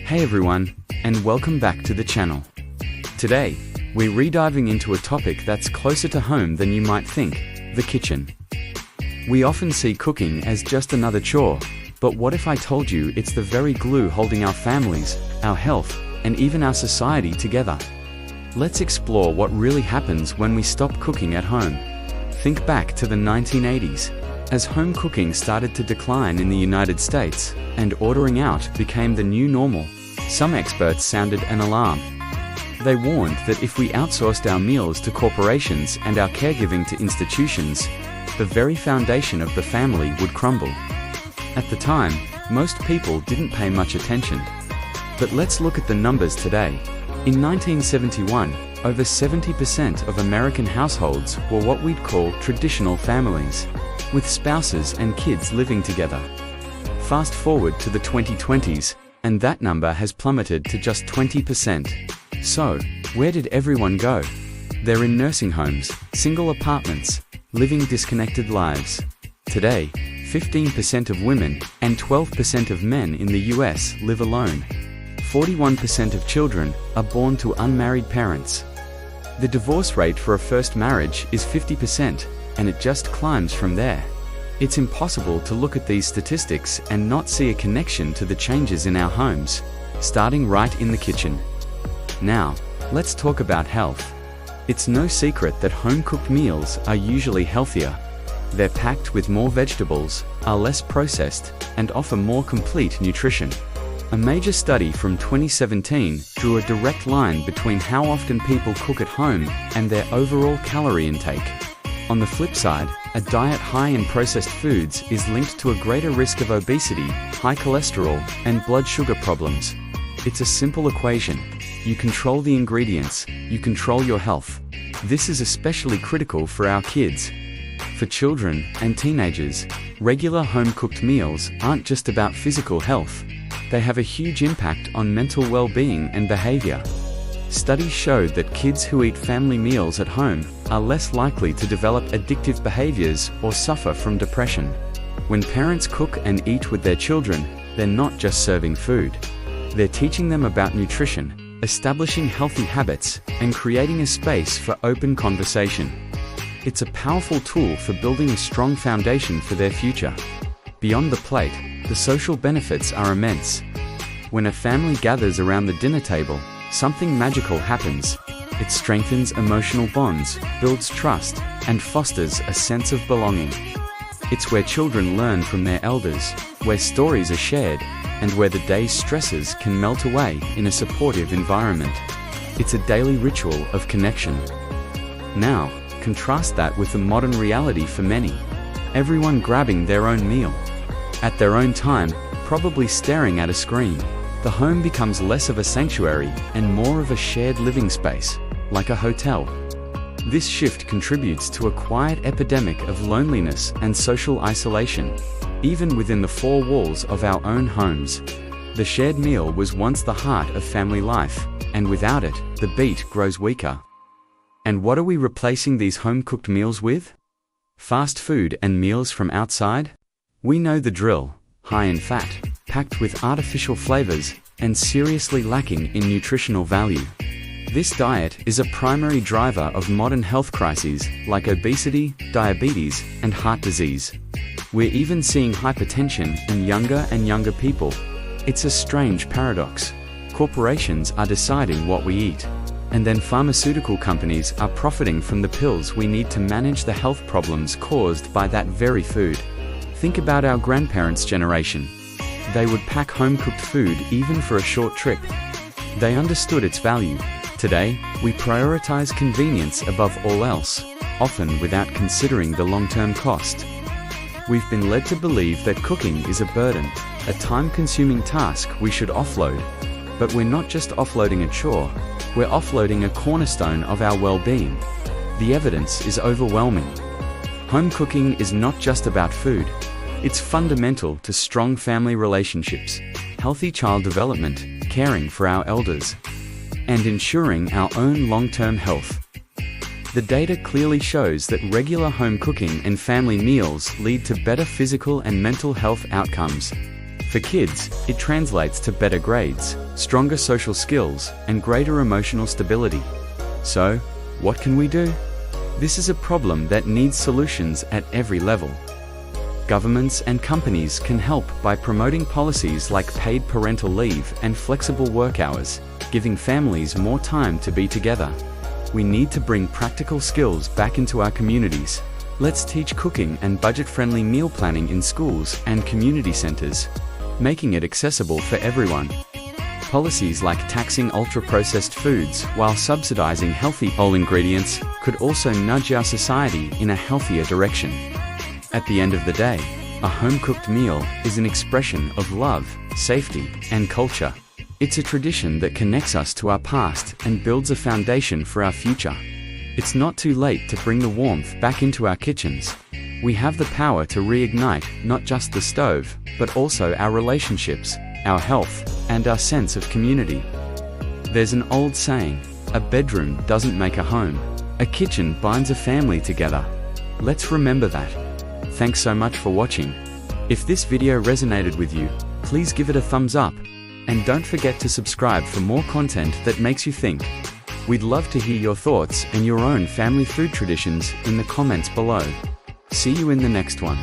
Hey everyone, and welcome back to the channel. Today, we're rediving into a topic that's closer to home than you might think, the kitchen. We often see cooking as just another chore, but what if I told you it's the very glue holding our families, our health, and even our society together? Let's explore what really happens when we stop cooking at home. Think back to the 1980s. As home cooking started to decline in the United States, and ordering out became the new normal, some experts sounded an alarm. They warned that if we outsourced our meals to corporations and our caregiving to institutions, the very foundation of the family would crumble. At the time, most people didn't pay much attention. But let's look at the numbers today. In 1971, over 70% of American households were what we'd call traditional families, with spouses and kids living together. Fast forward to the 2020s, and that number has plummeted to just 20%. So, where did everyone go? They're in nursing homes, single apartments, living disconnected lives. Today, 15% of women and 12% of men in the US live alone. 41% of children are born to unmarried parents. The divorce rate for a first marriage is 50%, and it just climbs from there. It's impossible to look at these statistics and not see a connection to the changes in our homes, starting right in the kitchen. Now, let's talk about health. It's no secret that home-cooked meals are usually healthier. They're packed with more vegetables, are less processed, and offer more complete nutrition. A major study from 2017 drew a direct line between how often people cook at home and their overall calorie intake. On the flip side, a diet high in processed foods is linked to a greater risk of obesity, high cholesterol, and blood sugar problems. It's a simple equation. You control the ingredients, you control your health. This is especially critical for our kids. For children and teenagers, regular home-cooked meals aren't just about physical health. They have a huge impact on mental well-being and behavior. Studies showed that kids who eat family meals at home are less likely to develop addictive behaviors or suffer from depression. When parents cook and eat with their children, they're not just serving food. They're teaching them about nutrition, establishing healthy habits, and creating a space for open conversation. It's a powerful tool for building a strong foundation for their future. Beyond the plate, the social benefits are immense. When a family gathers around the dinner table, something magical happens. It strengthens emotional bonds, builds trust, and fosters a sense of belonging. It's where children learn from their elders, where stories are shared, and where the day's stresses can melt away in a supportive environment. It's a daily ritual of connection. Now, contrast that with the modern reality for many. Everyone grabbing their own meal. At their own time, probably staring at a screen. The home becomes less of a sanctuary and more of a shared living space, like a hotel. This shift contributes to a quiet epidemic of loneliness and social isolation, even within the four walls of our own homes. The shared meal was once the heart of family life, and without it, the beat grows weaker. And what are we replacing these home-cooked meals with? Fast food and meals from outside? We know the drill, high in fat, packed with artificial flavors, and seriously lacking in nutritional value. This diet is a primary driver of modern health crises like obesity, diabetes, and heart disease. We're even seeing hypertension in younger and younger people. It's a strange paradox. Corporations are deciding what we eat, and then pharmaceutical companies are profiting from the pills we need to manage the health problems caused by that very food. Think about our grandparents' generation. They would pack home-cooked food even for a short trip. They understood its value. Today, we prioritize convenience above all else, often without considering the long-term cost. We've been led to believe that cooking is a burden, a time-consuming task we should offload. But we're not just offloading a chore, we're offloading a cornerstone of our well-being. The evidence is overwhelming. Home cooking is not just about food. It's fundamental to strong family relationships, healthy child development, caring for our elders, and ensuring our own long-term health. The data clearly shows that regular home cooking and family meals lead to better physical and mental health outcomes. For kids, it translates to better grades, stronger social skills, and greater emotional stability. So, what can we do? This is a problem that needs solutions at every level. Governments and companies can help by promoting policies like paid parental leave and flexible work hours, giving families more time to be together. We need to bring practical skills back into our communities. Let's teach cooking and budget-friendly meal planning in schools and community centers, making it accessible for everyone. Policies like taxing ultra-processed foods while subsidizing healthy whole ingredients could also nudge our society in a healthier direction. At the end of the day, a home-cooked meal is an expression of love, safety, and culture. It's a tradition that connects us to our past and builds a foundation for our future. It's not too late to bring the warmth back into our kitchens. We have the power to reignite not just the stove, but also our relationships, our health, and our sense of community. There's an old saying, a bedroom doesn't make a home, a kitchen binds a family together. Let's remember that. Thanks so much for watching. If this video resonated with you, please give it a thumbs up, and don't forget to subscribe for more content that makes you think. We'd love to hear your thoughts and your own family food traditions in the comments below. See you in the next one.